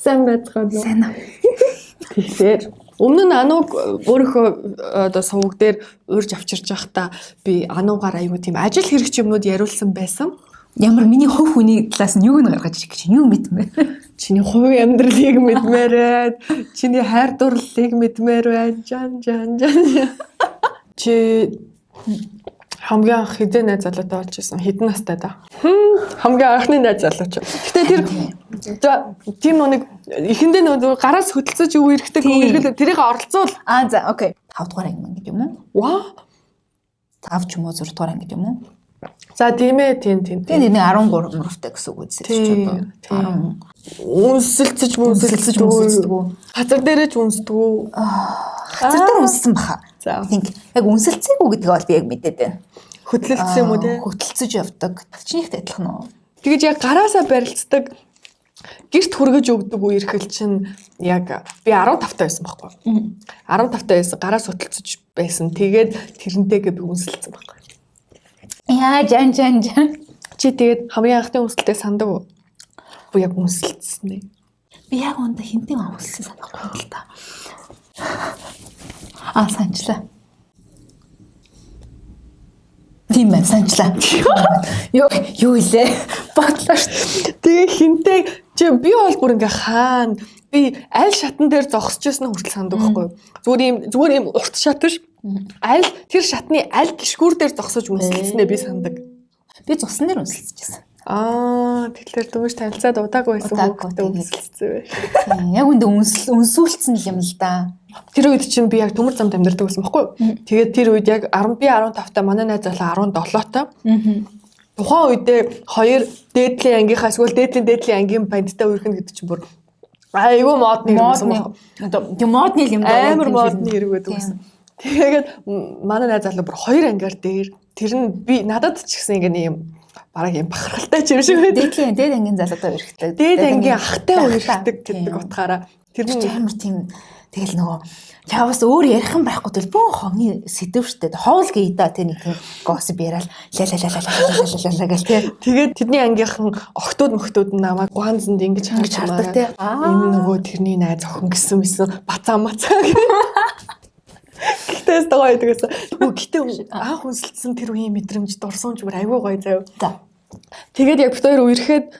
Сайн байцгаа нөө. Сайн аа. Тэгэхээр өмнө нь анууг өөрийнхөө одоо сувг дээр урьж авчирж байхдаа би ануугаар аягүй тийм ажил хэрэгч юмнууд яриулсан байсан. Ямар миний хувь хүний талаас нь юуг нь гаргаж ирэх гэж юу мэдмэ? Чиний хувийн амьдралыг мэдмээр байна. Чиний хайр дурлалыг мэдмээр байна. Жан. Чи хамгийн анх хэдэн найз залуутай болж байсан? Хэдэн настай да? Хамгийн анхны найз залууч. Гэтэ тэр тийм нэг эхэндээ нөгөө гараас хөдөлцөж юу эрэхтэй хэрэгэл тэрийг оролцуул. За окей. 5 дугаар анги мэн гэж юм уу? Ваа. 5 ч юм уу 6 дугаар анги гэж юм уу? За тийм ээ тийм. Тэгээ нэг 13 мөрөвтэй гэсэн үг үзсэн ч одоо 10 үнсэлцэж үнсэлцдэг. Газар дээрэж үнсдэг. Газар дээр үнссэн баха. За. Think яг үнсэлцээгүй гэдгийг бол би яг мэдээд байна. Хөтлөлцсөн юм уу те? Хөтлөж явдаг. Чинийхтэй адилхан уу? Тэгэж яг гараасаа барилцдаг гэрт хүргэж өгдөг үерхэл чинь яг би 15 таа байсан байхгүй. 15 таа байсан гараас хөтлөж байсан. Тэгээд тэрнтэйгээ би үнсэлцсэн байхгүй. Яа жан. Чи тэгээд хамгийн анхны үнсэлтэд сандаг уу? Бу яг үнсэлцсэн ээ. Би яг онда хинтээ үнсэлсэн санахгүй л та. Санчлаа. Тийм байна санчлаа. Юу илээ? Бодлоо шүү. Тэгээ хинтээ чи би бол бүр ингээ хаана би аль шатан дээр зогсчихсан хүртэл сандаг байхгүй. Зүгээр юм урт шат биш. Аль тэр шатны аль гიშгүүр дээр зогсож үнсэлцснээ би сандаг. Би цусан дээр үнсэлцчихсэн. Тэгэхээр дүүж танилцаад удаагүй байсан хүүхдээ үнсэлцсэн бай. Яг үндэ үнсүүлсэн юм л да. Тэр үед чинь би яг төмөр замд амьдардаг байсан байхгүй. Тэгээд тэр үед яг би 15 та манай найз залуу 17 та. Тухайн үедээ хоёр дээдлийн ангийнхаа эсвэл дээдлийн ангийн бандтай үргэн гэдэг чинь бүр айгүй модны юм байна. Одоо модны юм даа. Амар модны хэрэг байдаг гэсэн. Тэгээд манай найз залуу бүр хоёр ангиар дээр тэр нь би надад ч гэсэн ингэ юм бараг юм бахархалтай ч юм шиг байдаг. Дээд ангийн залуутай үргэлжтэй. Дээд ангийн ахтай үргэлждэг гэдэг утгаараа тэр нь амар тийм тэгэл нөгөө чаваас өөр ярих юм байхгүй тэл бөө хонгийн сэдв штэ. Хоол гээда тэр нэг тийм госип яриад ла гэл тэгээд тэдний ангийнхан охтууд намайг гуанзанд ингэж хардаг те. Энэ нөгөө тэрний найз охин гэсэн бацаа мацаа. Гэтээс гоё гэдэгээс. Гэтээ анх үнсэлсэн тэр үеийн мэдрэмж дурсан ч бүр айгүй гоё заяа. Тэгээд яг бид хоёр үерхэд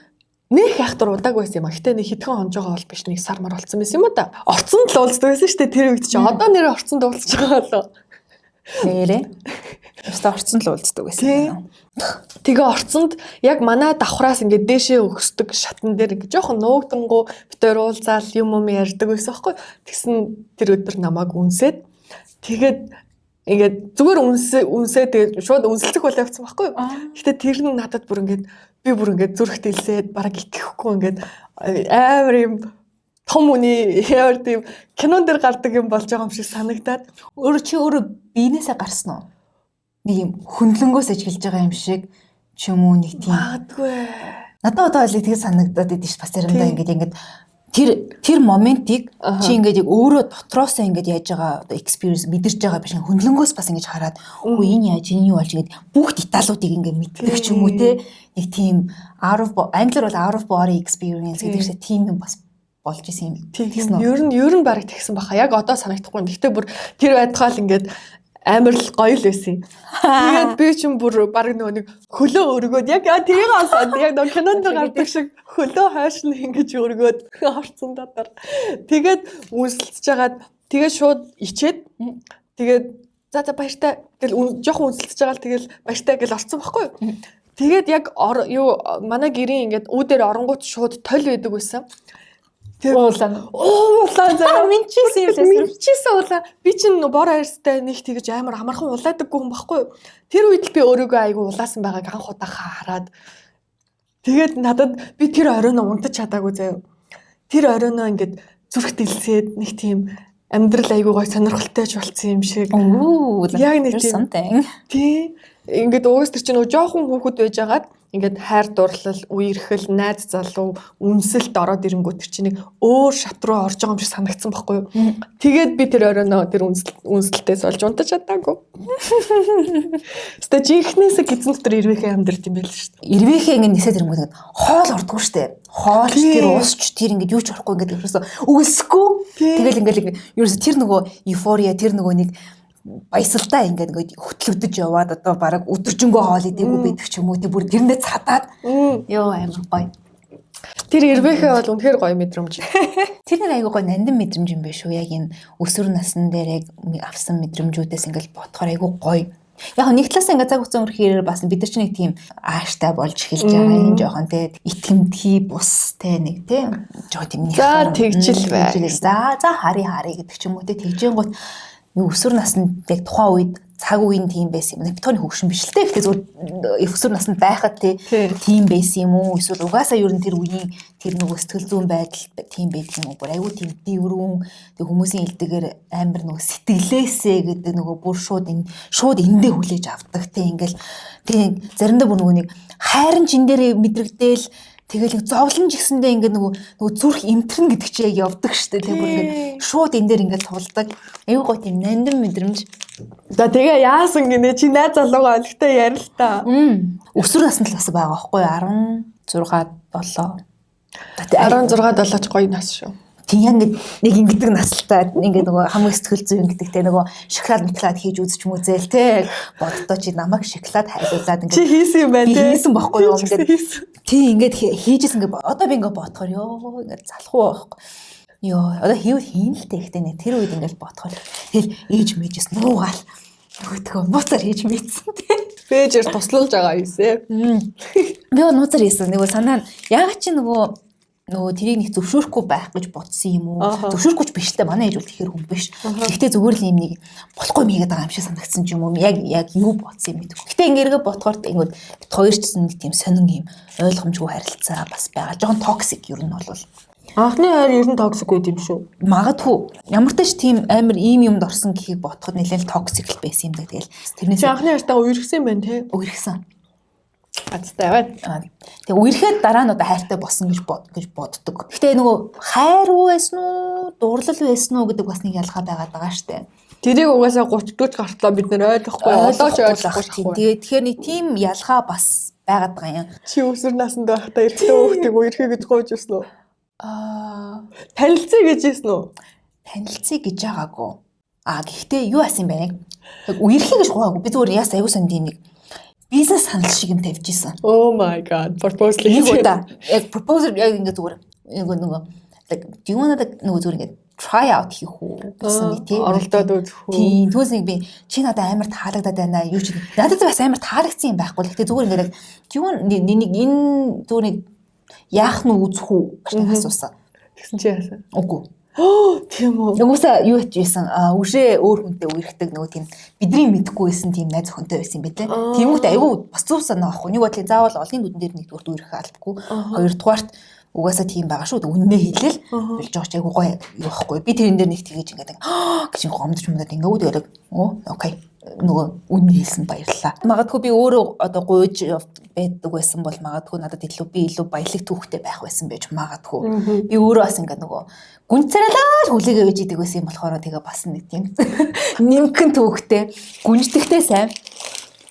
нэг яхтар удааг байсан юм а. Гэтээ нэг хитгэн хонжоогоо бол биш нэг сар мар болсон байсан юм да. Орцонд л уулздаг байсан шүү дээ тэр үед чи. Одоо нэрээ орцонд уулзж байгаа болоо. Нэрээ. Өстө орцонд л уулздаг байсан. Тэгээ орцонд яг манай давхраас ингээд дээшээ өгсдөг шатан дээр ингээд жоохон нуугдангуу бид хоёр уулзаал юм ярьдаг байсан байхгүй. Тэгсэн тэр өдөр намайг үнсээд тэгээд ингээд зүгээр үнсээ тэгээд шууд үнсэлцэх болоо явцсан байхгүй юу. Гэтэ тэр нь надад бүр ингээд би бүр ингээд зүрх дэлсээд бараг итгэхгүй ингээд амар юм том үний яар тийм кинон дээр гардаг юм болж байгаа юм шиг санагдаад өөрөө биенээсээ гарсан уу? Нэг юм хөндлөнгөөс ажиглаж байгаа юм шиг ч юм уу нэг тийм. Магадгүй. Надад одоо л тэгээд санагдаад идэв ш бас заримдаа ингээд тэр моментийг чи ингээд яг өөрөө дотроосоо ингээд яаж байгаа одоо experience мэдэрч байгаа биш хөндлөнгөөс бас ингэж хараад үгүй энэ яаж энэ юу болж ингээд бүх деталуудыг ингээд мэддэг ч юм уу те нэг тийм англиар бол out of body experience гэдэг чинь тийм юм бас болж исэн юм. Тэгсэн үү? Ер нь барыг тэгсэн баха. Яг одоо санагдахгүй. Гэхдээ бүр тэр байтгаал ингээд амар л гоё л байсан. Тэгээд би ч юм бүр баг нөгөө нэг хөлөө өргөөд яг тэрийг асаад яг нөгөө кинонд гардаг шиг хөлөө хойшно ингэж өргөөд орцсон дотор. Тэгээд үнсэлцэж хагаад тэгээд шууд ичээд тэгээд за баяртай тэгэл жоохон үнсэлцэж байгаа л тэгэл баяртай гэл орцсон байхгүй юу. Тэгээд яг манай гэрийн ингээд үүдээр оронгууд шууд толь байдаг байсан. Уулаа заа минчээсэн уулаа би чинь бор хайрстай нэг тэгэж амар амархан улаадаггүй хүн байхгүй юу. Тэр үед л би өөрийгөө айгүй улаасан байгааг анх удаахаа хараад тэгээд надад би тэр оройноо унтаж чадаагүй заяа. Тэр оройноо ингээд зүрх дэлсээд нэг тийм амьдрал айгүй гой сонирхолтой ч болцсон юм шиг. Яг нэг тийм. Тий. Ингээд уус тэр чинь жоохон хүүхэд байжгаад ингээд хайр дурлал, үерхэл, найз залуу, үнсэлт ороод ирэнгүүт тэр чинь нэг өөр шат руу орж байгаа юм шиг санагдсан байхгүй юу? Тэгээд би тэр оройноо тэр үнсэлтээс олж унтаж чадаагүй. Өстө жинхнээсээ гизэн дотор ирвэхээ амьдрт юм байл шүү дээ. Ирвэхээ ингээд нисээд ирэнгүүт хоол ордгоо штэ. Хоолч тэр уусч тэр ингээд юу ч орохгүй ингээд ерөөсө үгсэхгүй. Тэгэл ингээд ерөөсө тэр нөгөө эйфория тэр нөгөө нэг баясалтай ингээд хөтлөгдөж яваад одоо бараг өдөржингөө хоол идээгүй байдаг ч юм уу тий бүр тэрнээ цадаад ёо амар гоё. Тэр ирвэхээ бол үнэхээр гоё мэдрэмж. Тэр нэг айгүй гоё нандин мэдрэмж юм биш үү? Яг энэ өсвөр насны дээр яг авсан мэдрэмжүүдээс ингээд бодохоор айгүй гоё. Яг нэг талаас ингээд цаг хугацаа өнгөрөхөөр бас бид нар ч нэг тийм ааштай болж эхэлж байгаа юм жоохон тий итгэмтгий бус тий нэг тий жоохон тийм нэг за тэгжил бай. За хари гэдэг ч юм уу тий тэгжэн гот өсвөр наснд яг тухайн үед цаг үеийн тийм байсан юм. Битгооны хөгшин биш л те. Гэхдээ зөв өсвөр наснд байхад тийм байсан юм уу? Эсвэл угаасаа ер нь тэр үеийн тэр нөгөө сэтгэл зүйн байдал тийм байдаг юм уу? Бүр айгүй тийм дүүрүүн тэг хүмүүсийн хэлдгээр амар нөгөө сэтгэлээсээ гэдэг нөгөө бүр шууд эндээ хүлээж авдаг те. Ингээл тийм заримдаа бүр нөгөө нэг хайрын чин дээр мэдрэгдээл тэгэл зовлон жигсэндээ ингээд нөгөө зүрх эмтэрнэ гэдэг чинь яг явдаг штэ тийм бүр ингээд шууд энэ дээр ингээд тулдаг. Аюу гоо тийм нандин мэдрэмж. За тэгээ яасан гинэ чи найз залуугаа олигтой ярил л та. Өсвөр наснд л бас байгаа байхгүй 16 16 7 ч гоё нас шүү. Тийм яг нэг ингэдэг насалтай ингээд нөгөө хамгийн сэтгэл зүй ингэдэг те нөгөө шоколад хийж үзэж мүзээл те боддоо чи намайг шоколад хайлуулад ингээд чи хийсэн юм байна те хийсэн байхгүй юу ингээд тийм ингээд хийжсэн ингээд одоо би ингээд бодохоор ёо ингээд залах уу байхгүй ёо одоо хийн л тэгтээ нэ тэр үед ингээд бодохоор тэгэл ээж мэжс нуугаал нөгөөдгөө нууцаар хийж мэдсэн те пэйжээр туслуулж байгаа юусэ би нууцаар хийсэн нөгөө санаа яг чи нөгөө тэрийг нэг зөвшөөрөхгүй байх гэж бодсон юм уу? Зөвшөөрөхгүй ч биш л манай ээж бол тэгэхээр хүн биш. Гэхдээ зүгээр л юм нэг болохгүй мийгээд байгаа юм шиг санагдсан ч юм уу? Яг юу бодсон юм бэ? Гэхдээ ингээргээ бодохоор ингээд бид хоёр ч нэг тийм сонин юм ойлгомжгүй харилцаа бас байгаа. Жохон токсик ер нь бол. Анхны хайр ер нь токсик байд юм шүү. Магадгүй. Ямар ч тач тийм амар ийм юмд орсон гэхийг бодоход нэлээд токсик л байсан юм да. Тэгэл тэрнээс анхны хайртаа үерхсэн юм байна те. Үерхсэн. Аттай байна. Тэгээ үерхэд дараа нь одоо хайртай болсон гэж боддог. Гэтэ нөгөө хайр уу байсан уу, дурлал байсан уу гэдэг бас нэг ялгаа байгаа штэ. Тэрийг угаасаа 30 40 гартлаа бид нэр ойлгохгүй, одоо ч ойлгохгүй. Тэгэхээр нэг тийм ялгаа бас байгаад байгаа юм. Чи өсвөр наснд байхдаа эртний хүүхдийг үерхээ гэж гоож ирсэн үү? Танилцъя гэж ирсэн үү? Танилцъя гэж байгаагүй. Гэхдээ юу асан юм бэ? Үерхээ гэж гоогүй. Би зүгээр яас аягүй сан тийм нэг бизнес санал шиг юм тавьж исэн. Oh my god, proposal хийх удаа. Яг proposal яг ингэ зүгээр нөгөө do you want to нөгөө зүгээр ингэ try out хийх үү гэсэн нэг тийм оролдоод үзэх үү. Тийм түүсийг би чи надад амар таалагдаад байна юу ч надад бас амар таалагдсан юм байхгүй л гэхдээ зүгээр ингэ do you want нэг энэ зүгээр нэг яах нь үзэх үү гэж асуусан. Тэгсэн чи яасан? Үгүй. Тийм үү. Нөгөөсөө юу хийжсэн үшээ өөр хүнтэй үерхдэг нөгөө тийм бидний мэдэхгүйсэн тийм найз охинтой байсан юм бэ те. Тиймүүд айгүй бас зүв санаа авахгүй. Нэг бодлоо заавал олон нүдэн дээр нэгдүгээр үерхэх албагүй. Хоёрдугаарт угаасаа тийм байгаа шүү. Үннээ хэлээл болж байгаа ч айгүй гоё юу байхгүй. Би тэрэн дээр нэг тгийж ингээд гэж гомдож мөдөд ингээд өгдөг. Окей. Нөгөө үнний хэлсэн баярлалаа. Магадгүй би өөрөө одоо гуйж байдаг байсан бол магадгүй надад илүү баялаг түүхтэй байх байсан байж магадгүй. Би өөрөө бас ингээд нөгөө гүнцэрэлээ хүлээгээ гэж идэг байсан юм болохоор тэгээ бас нэг тийм нимкэн түүхтэй гүнждэгтэй сайн.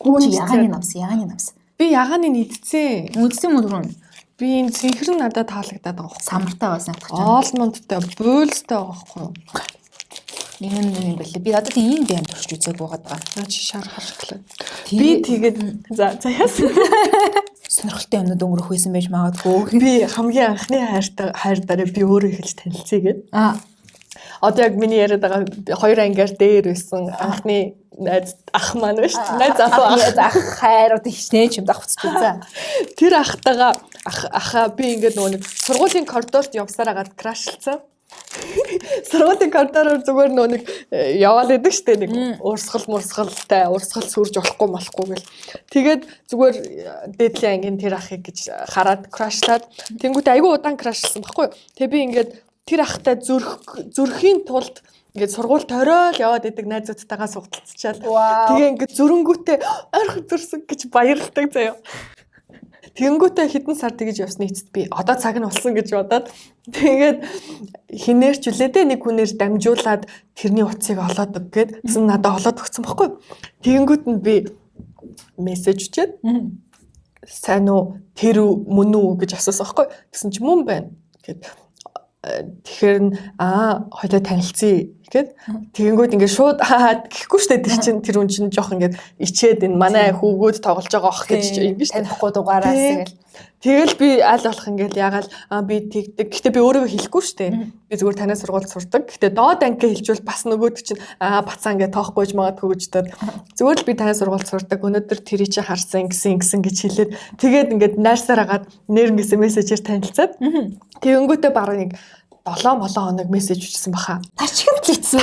Ягааны намс. Би ягааны идсэн. Үдсэн мөн. Би энэ цэнхэр надад таалагдаад байгаа байхгүй. Самартай байсан гэж. Алмондтай, буйлстай байгаа байхгүй. Юм бэлээ. Би одоо тийм бэм туршиж үзээг байгаа. Чи шар харшлаа. Би тэгээд за яасан. Сонирхолтой юмнууд өнгөрөх байсан байж магадгүй. Би хамгийн анхны хайр дараа би өөрөө эхэлж танилцъя гэд. Одоо яг миний яриад байгаа хоёр ангиар дээр байсан анхны найз ах маань шүү дээ. Найз ах хайр одоо хичнээн юм давхцч үзээ. Тэр ахтайгаа ахаа би ингээд нөгөө нэг сургуулийн коридорт явсараа гад крашлцсан. Сургуулийн коридороор зүгээр нөгөө нэг яваал идэг штэ нэг урсгал сүрж болохгүй гэл. Тэгээд зүгээр дээдлийн ангийн тэр ахыг гэж хараад крашлаад тэнгуүтэ айгүй удаан крашлсан баггүй. Тэгээ би ингээд тэр ахтай зүрхийн тулд ингээд сургууль тойрол яваад идэг найзуудтайгаа сугталцчаал. Тэгээ ингээд зүрэнгүүтээ ойрхон зүрсэн гэж баярлдаг заяа. Тэгэнгүүтээ хэдэн сар тэгж явсны эцэст би одоо цаг нь болсон гэж бодоод тэгээд хинээрч үлээдээ нэг хүнээр дамжуулаад тэрний утсыг олоод өг гээд тэгсэн надад олоод өгсөн байхгүй. Тэгэнгүүт нь би мессеж өчээд сайн уу тэр мөн үү гэж асуусан байхгүй. Тэгсэн чи мөн байна гэд. Тэгэхээр хоёлоо танилцъя гэд. Тэгэнгүүт ингээд шууд гэхгүй штэ тэр чинь тэр хүн чинь жоох ингээд ичээд энэ манай хүүгүүд тоглож байгаа ах гэж ингэ штэ. Танихгүй дугаараас тэгэл. Тэгэл би аль болох ингээд ягаал би тэгдэг. Гэтэ би өөрийгөө хэлэхгүй штэ. Би зүгээр танай сургуульд сурдаг. Гэтэ доод анги хэлжүүл бас нөгөөд чинь бацаа ингээд тоохгүй магадгүй гэж таад зүгээр л би танай сургуульд сурдаг. Өнөөдөр тэрий чи харсан гэсэн гэж хэлээд тэгээд ингээд найрсаар агаад нэрнгэсээ мессежээр танилцаад тэгэнгүүтээ бараг нэг 7 хоног мессеж өчсөн баха. Тачигт л ийцсэн.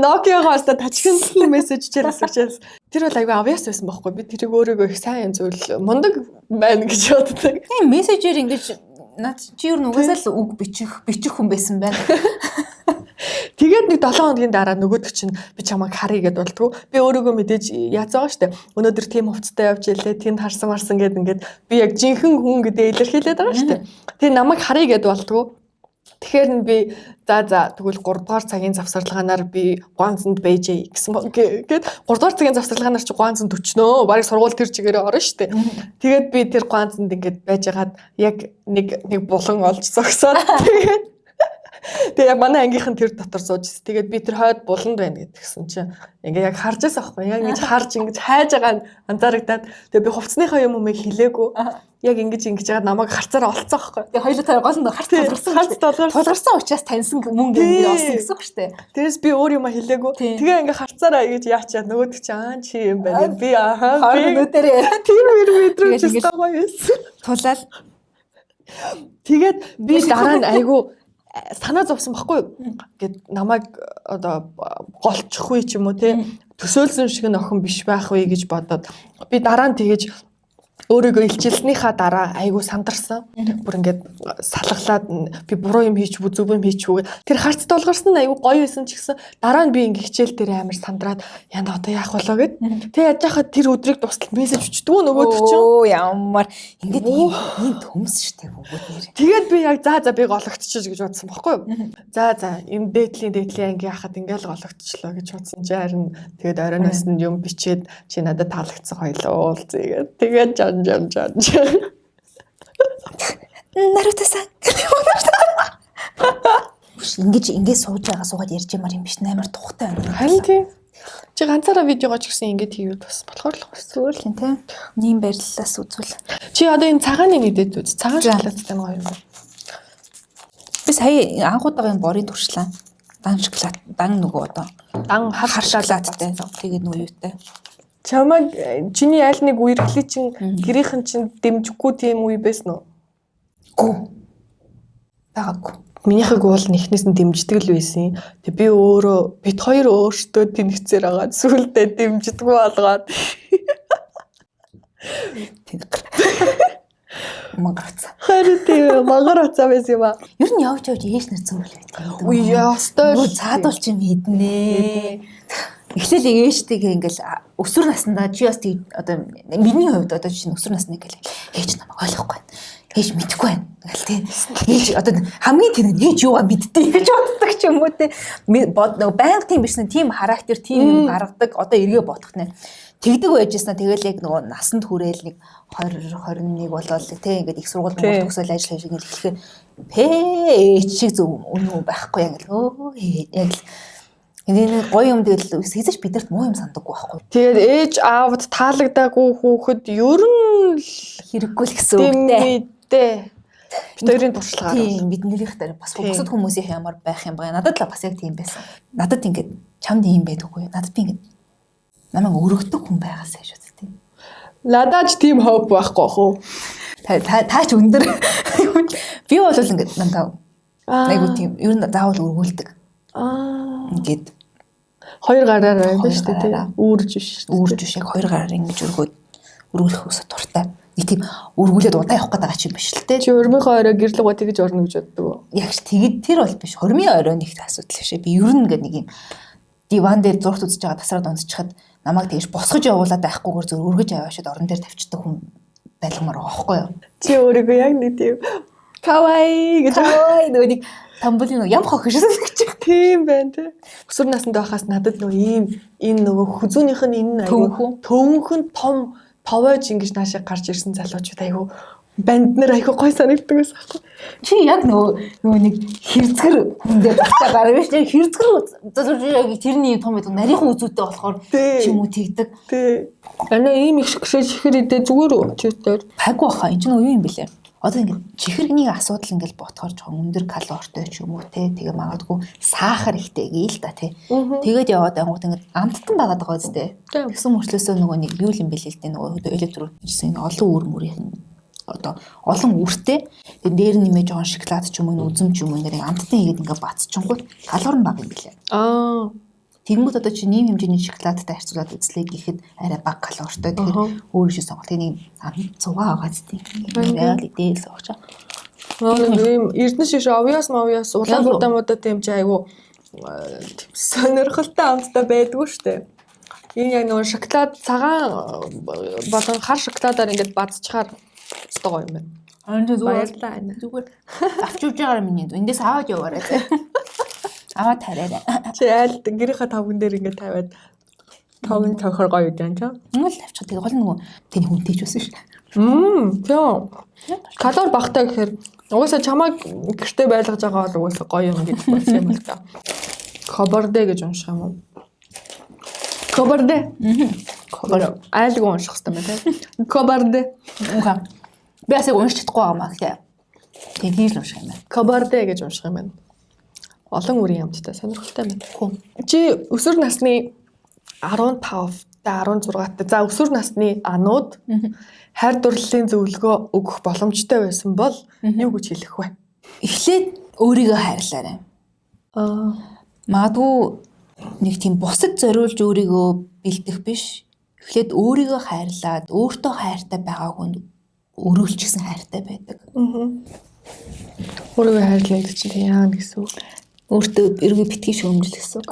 Nokia-гоос тачигт л мессеж чийлсэн. Тэр бол айгүй obvious байсан байхгүй. Би тэрийг өөрийгөө их сайн зүйл мундаг байна гэж боддог. Тийм мессежээр ингэж над чи юу нугасаа л үг бичих хүн байсан байна. Тэгээд нэг 7 хоногийн дараа нөгөөдөг чинь би чамайг харъя гэд болдгоо. Би өөрийгөө мэдээж яаж байгаа штэ. Өнөөдөр тийм хувцастай явж илээ, тэнд харсан марсан гэд ингээд би яг жинхэнэ хүн гэдээ илэрхийлээд байгаа штэ. Тэгээ намайг харъя гэд болдгоо. Тэгэхээр нь би за тэгвэл 3 дугаар цагийн завсарлагаанаар би Гуанзанд байжээ гэсэн гээд 3 дугаар цагийн завсарлагаанаар чи Гуанзанд өчнөө. Бараг сургууль тэр чигээрээ орно штэ. Тэгээд би тэр Гуанзанд ингээд байжгаад яг нэг булан олж зогсоод тэгээ яг манай ангийнхан тэр дотор сууж ирсэн. Тэгээд би тэр хойд буланд байна гэдгсэн чинь ингээ яг харж байсан аахгүй. Яг ингэж харж ингэж хайж байгаа анзаарагдаад тэгээ би хувцсныхаа юм хэлээгүй. Яг ингэж жагаад намайг харцаараа олцсон аахгүй. Тэгээ хоёулаа тарай гол нь тулгарсан учраас таньсан мөн ингэ олсон гэсэн үг шүү дээ. Тэрээс би өөр юм хэлээгүй. Тэгээ ингээ харцаараа ингэж яачаад нөгөөд чи чи юм байна. Би өнөөдөр тийм мэдрэмж өстой гоё байсан. Тулаал. Тэгээд би дараа нь айгу санаа зовсон байхгүй гэд намайг одоо голчих үе ч юм уу те төсөөлсөн шиг нөхөн биш байх вэ гэж бодоод би дараа нь тэгэж өөрийгөө илчилснийхаа дараа айгу сандарсан. Бүр ингээд салглаад би буруу юм хийч үү зөв юм хийч үү тэр харц толгарсан нь айгу гоё байсан ч гэсэн дараа нь би ингээ хичээл дээр амар сандраад яна одоо яах болоо гэд тэг яаж яхад тэр өдрийг дуустал мессеж өчтгөө нөгөөд чинь ямар ингээд ийм төмс штэ бүгд нэр. Тэгээд би яг за би гологдчихж гэж бодсон байхгүй юу. За энэ дээдлийн анги яхад ингээл гологдчихлоо гэж бодсон чи харин тэгээд оройноос нь юм бичээд чи надад таалагдсан хоёлоо уулзъя тэгээд Наруто-сан. Ингэж сууж байгаа суугаад ярьж юмар юм биш амар тухтай байна. Харин тийм. Чи ганцаараа видеогоо ч гэсэн ингэж хийвэл бас болохоор л зүгээр л тийм. Нэм бариллаас үзвэл. Чи одоо энэ цагааны нэдэд үз. Цагаан шоколадтай нэг хоёр байна. Би сая анхудагийн борын туршлаа. Дан шоколад, дан нөгөө одоо. Дан хар шоколадтай. Тэгээд нөгөө юутай. Чамаг чиний аль нэг үерхлий чин гэрийнхэн чин дэмжихгүй тийм үе байсан уу? Гүү. Байгаагүй. Минийхийг уул нэхнээс нь дэмждэг л байсан. Тэг би өөрөө бит хоёр өөртөө тэнэгцээр байгаа. Сүулдэ дэмждэггүй болгоод. Магарцаа. Харин тийм магар уцаа байсан юм аа. Ер нь явж ээж нар зөвлөл байдаг. Үе ястай. Цаадуул чи мэднэ. Эхлээл ээжтэйгээ ингээл өсвөр наснда чи бас одоо миний хувьд одоо чинь өсвөр насны ингээл ээж намайг ойлгохгүй байна. Ээж мэдэхгүй байна. Ингээл тийм. Ээж одоо хамгийн тэр ээж юугаа мэддэг гэж боддог ч юм уу те. Байнга тийм биш нэ тийм характер тийм юм гаргадаг. Одоо эргээ бодох нэ. Тэгдэг байжсна тэгэл яг нөгөө насанд хүрээл нэг 20 21 болоод те ингээд их сургууль төгсөөл ажил хийж ингээл эхлэхээр ээж шиг зөв үнэн байхгүй яг л яг л энэ гоё юм тэгэл хэзээ ч бидэрт муу юм сандаггүй байхгүй. Тэгээд ээж аавд таалагдаагүй хүүхэд ер нь хэрэггүй л гэсэн үг дээ. Бид хоёрын туршлагаар. Тийм биднэрийнх дээр бас бусад хүмүүсийн ямар байх юм бэ? Надад л бас яг тийм байсан. Надад ингээд чамд ийм байдаггүй. Надад би ингээд намайг өргөдөг хүн байгаасаа гэж үзтiin. Надад ч тийм хоп байхгүй хөө. Та ч өндөр. Би бол ингээд намайг айгу тийм ер нь заавал өргүүлдэг. Ингээд хоёр гараар байна шүү дээ тийм үүрж биш яг хоёр гараар ингэж өргүүлэх үсэ дуртай. Нэг тийм өргүүлээд удаа явах гэдэг ч юм биш л те. Чи өрмийнхөө орой гэрлэгөө тэгж орно гэж боддог уу? Яг ч тэгэд тэр бол биш. Хормын орой нэг асуудал биш. Би ер нь ингээд нэг юм диван дээр зургт үзэж байгаа тасраад унцчихад намайг тэгж босгож явуулаад байхгүйгээр зөв өргөж аваашаад орон дээр тавьчихдаг хүн байлгамаар байгаа байхгүй юу? Чи өөрийгөө яг нэг тийм кавай гэж Нөгөө нэг тамбулын ям хохиж гэж. тийм байна тий. Өсвөр наснд байхаас надад нөгөө ийм энэ нөгөө хүзүүнийх нь энэ төвөнхөн том товойж ингэж наашаа гарч ирсэн залуучууд айгу банд нар айгу гой санагддаг байсан байхгүй. Чи яг нөгөө нэг хэрцгэр хүндээ багтаа гараа биш тий хэрцгэр тэрний том байдаг нарийнхан үзүүтэй болохоор ч юм уу тэгдэг. Тий. Ана ийм их чихэр идэ зүгээр чигээр хайгуу баха энэ ч юу юм бэлээ. Одоо ингэ чихэрний асуудал ингээл ботхоор жоохон өндөр калоритой ч юм уу те тэгээ магадгүй сахар ихтэй гээл та те. Тэгээд яваад ангууд ингэ амттан байгаад байгаа үстэй. Тэгсэн мөрчлөөсөө нөгөө нэг юу юм бэлээ л те нөгөө электрод гэсэн олон үр мөрийн одоо олон үртэй тэгээд дээр нэмээ жоохон шоколад ч юм уу үзэм ч юм уу ингэ амттан игээд ингээ бацчихгүй калори нь бага юм бэлээ. Тэгмүүд одоо чи нэм хэмжээний шоколадтай харьцуулаад үзлээ гэхэд арай бага калоритой. Тэгэхээр өөрөөсөө сонголт нэг цугаа байгаа зү. Яг л идэл сууч. ийм эрдэнэ шиш овёс улаан гудамуудад тийм ч айгу сонирхолтой амттай байдгүй штэ. Энэ яг нөгөө шоколад цагаан болон хар шоколадаар ингээд бадцчихаар стого юм байна. Зүгээр авч явж байгаараа миний эндээс аваад яваарай. Аваа тараарай. Чи айл гэрийнхаа тавган дээр ингээд тавиад тавган тавихаар гоё юм чам. Мөн л тавьчих. Тэгээ гол нөгөө тэний хүнтэй ч байсан шүү. Тийм. Калори багтаа гэхээр угаасаа чамайг гэртээ байлгаж байгаа бол угаасаа гоё юм гэж бодсон юм л та. Кобордэ гэж унших юм уу? Кобордэ. Кобордэ. Айлг унших хэрэгтэй байна тийм. Кобордэ. Уга. Би асыг уншиж чадахгүй байгаа маа гэхдээ. Тэгээд л унших юм байна. Кобордэ гэж унших юм байна. Олон үрийн амттай сонирхолтой байна. Чи өсвөр насны 15-та 16-та за өсвөр насны анууд хайр дурлалын зөвлөгөө өгөх боломжтой байсан бол юу гэж хэлэх вэ? Эхлээд өөрийгөө хайрлаарай. Магадгүй нэг тийм бусад зориулж өөрийгөө бэлдэх биш. Эхлээд өөрийгөө хайрлаад өөртөө хайртай байгааг нь өрөөлчихсэн хайртай байдаг. Өөрийгөө хайрлаа гэдэг чинь яа гэсэн үг? Өөртөө эргүү битгий шөөмжл гэсэн үг.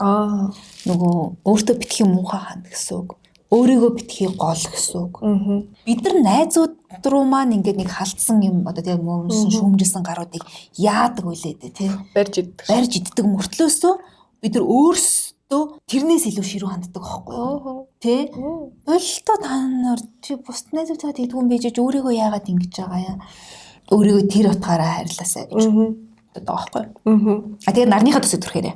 Нөгөө өөртөө битгий муухай ханд гэсэн үг. Өөрийгөө битгий гол гэсэн үг. Бид нар найзууд руу маань ингээд нэг халтсан юм одоо тийм мөмсөн шөөмжилсэн гаруудыг яадаг үлээ дээ тий. Барьж иддэг мөртлөөсөө бид нар өөрсдөө тэрнээс илүү ширүү ханддаг байхгүй юу? Тий. Болтоо та нар чи бус найзуудаа идэггүй юм бийж өөрийгөө яагаад ингэж байгаа юм? Өөрийгөө тэр утгаараа хайрлаасай гэж. Таахгүй. Тэгээ нарныхаа төсөө төрхээрээ.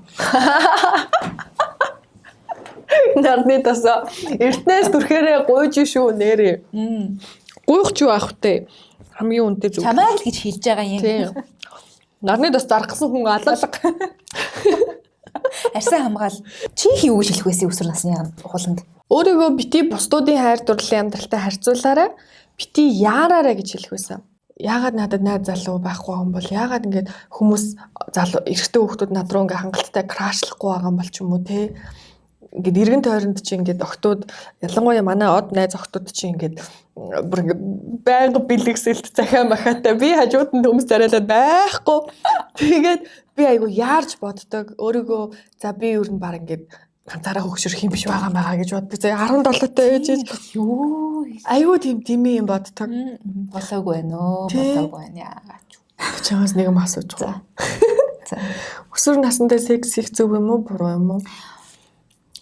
Нарны төсөө эртнээс төрхээрээ гуйж шүү нэрээ. Гуйх ч юу ах вэ? Хамгийн үнэтэй зүйл. Чамаа л гэж хэлж байгаа юм. Тийм. Нарны төс заргасан хүн алалга. Арьсан хамгаал. Чи юу гэж хэлэх байсан өсвөр насны хуланд? Өөрийгөө бити бусдуудын хайр дурлалын амьдралтай харьцуулаарай. Бити яараарай гэж хэлэх байсан. Яагаад надад найз залуу байхгүй юм бол яагаад ингээд хүмүүс залуу эрэгтэй хүүхдүүд над руу ингээд хангалттай крашлахгүй байгаа юм бол ч юм уу те ингээд эргэн тойронд чи ингээд октод ялангуяа манай од найз октод чи ингээд бүр ингээд байнга бэлгэсэлт захиа махатай би хажууд нь төмс зариалаад байхгүй тэгээд би айгу яарч боддог өөрийгөө за би юу н баг ингээд ганцаараа хөгшөрөх юм биш байгаа гэж боддог. 17-тай ээж юу айгуу тийм юм боддог. Болоогүй байна. Яагаад ч. Чамаас нэг юм асууж байгаа. За. Өсвөр насндаа секс их зөв юм уу буруу юм уу?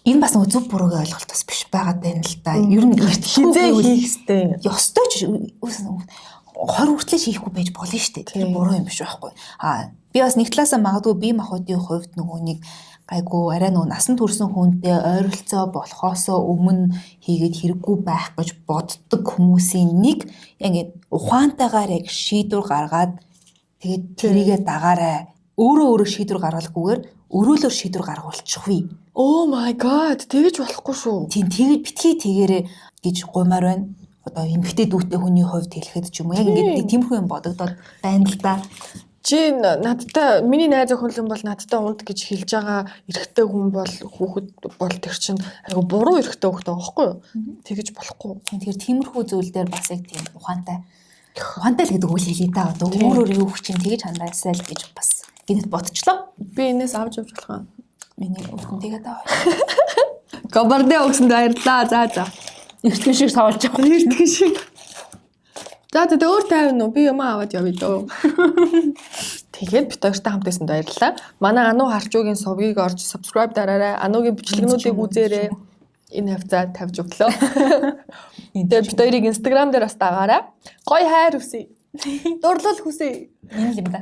Энэ бас нэг зөв буруугийн ойлголт бас биш байгаад байна л да. Ер нь хизээ хийх хэрэгтэй. Ёстой ч 20 хүртлээр хийхгүй байж болно шүү дээ. Тэр буруу юм биш байхгүй. Би бас нэг талаасаа магадгүй бие махбодын хувьд нөгөө нэг айгу арай нөгөө насан турсан хүнтэй ойролцоо болохоосоо өмнө хийгээд хэрэггүй байх гэж боддог хүмүүсийн нэг яг ухаантайгаар яг шийдвэр гаргаад тэгээд тэрийгэ дагаарай. Өөрөө шийдвэр гаргалгүйгээр өрөөлөөр шийдвэр гаргуулчихвээ. Oh my god, тэгэж болохгүй шүү. Тийм тэгээд битгий тэгээрээ гэж гуймаар байна. Одоо эмэгтэй дүүтэй хүний хувьд хэлэхэд ч юм уу яг ингээд тиймэрхүү юм бодогдоод байна л да. Чи надтай миний найз охин бол надтай унд гэж хэлж байгаа эрэгтэй хүн бол хүүхэд бол тэр чинь айгу буруу эрэгтэй хүүхэд байгаа байхгүй юу? Тэгэж болохгүй. Тэгэхээр тиймэрхүү зүйл дээр бас яг тийм ухаантай л гэдэг үйл хэлээ да. Одоо өөрөө юу хүчин тэгэж хандаасай л гэж бас гинэт бодчихлоо. Би энэс авч явж болох юм. Миний өхөн тэгээд аваа. Кобордэ өгсөнд баярлаа. За. Эртгэн шиг савлж байгаа. Эртгэн шиг. За тэгээд өөр тайван уу? Би юм аваад явъя дөө. Тэгээд бид хоёртай хамт байсан баярлалаа. Манай Ану Харчуугийн сувгийг орж subscribe дараарай. Анугийн бичлэгнүүдийг үзээрэй. Энэ хавцаа тавьж өглөө. Тэгээд бид хоёрыг Instagram дээр бас дагаарай. Гоё хайр хүсье. Дурлал хүсье. Энэ л юм да.